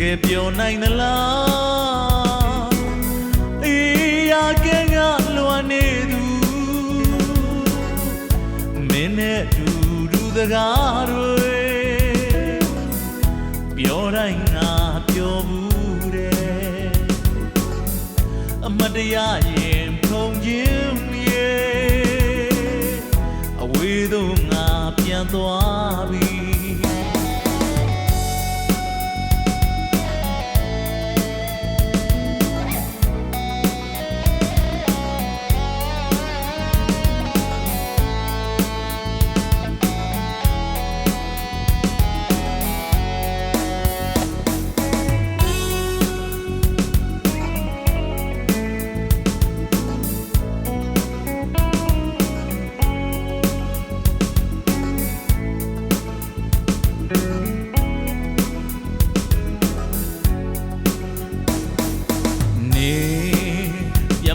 ကယ်ပြောနိုင်သလားအေးရကဲကလွမ်းနေသူမင်းနဲ့တူတူစကားတွေပြောတိုင်းငါပြောဘူးတဲ့အမတရားရင်ဖုံခြင်းရဲ့အဝေးသို့ငါပြန်သွားပြီ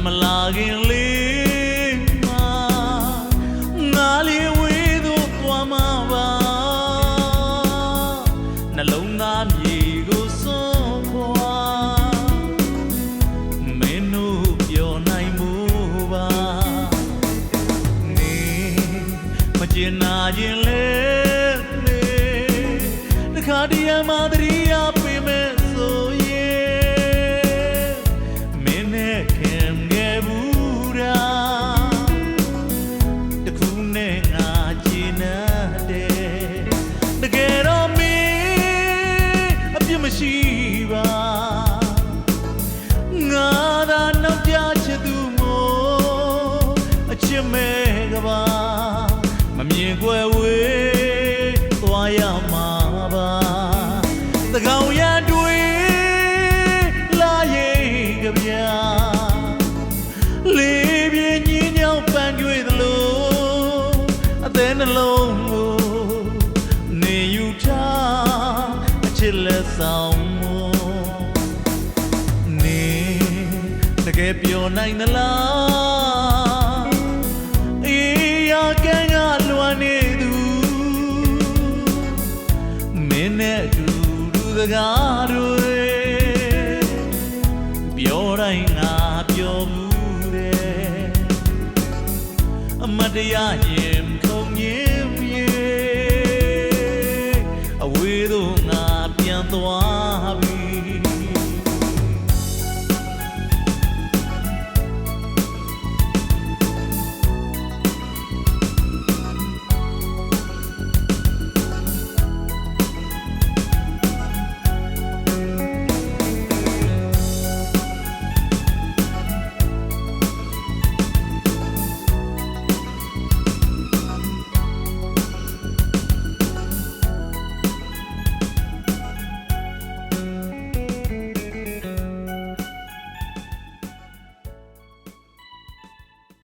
မလာခင်လေးမှာငါလေးဝေးသို့သွားမှာပါနှလုံးသားမြေကိုစွန့်ခွာမင်းတို့ပြောနိုင်မှုပါနေမကျင်နာခြင်းလဲနေတခါတည်းမှသတိရပေမဲ့ဆိုမရှိပါငါသာနောက်ကြချစ်သူမို့အချစ်မဲ့ကပါမမြင်ကွယ်ဝေးသွားရမှာပါသကောင်ရတွေလာရင်ကြပြလေးပြင်းညင်းညောင်းပန်းကြွေသလိုအသေးနှလုံးကိုနေယူထားချစ်လက်ဆောင်နေတကယ်ပြောနိုင်သလားအေးရကဲကလွမ်းနေသူမင်းနဲ့တူတူစကားတွေပြောတိုင်းငါပြောဘူးတဲ့အမတရားရင်ခုံရင်ပြေအဝေးသို့ငါပြန်သွား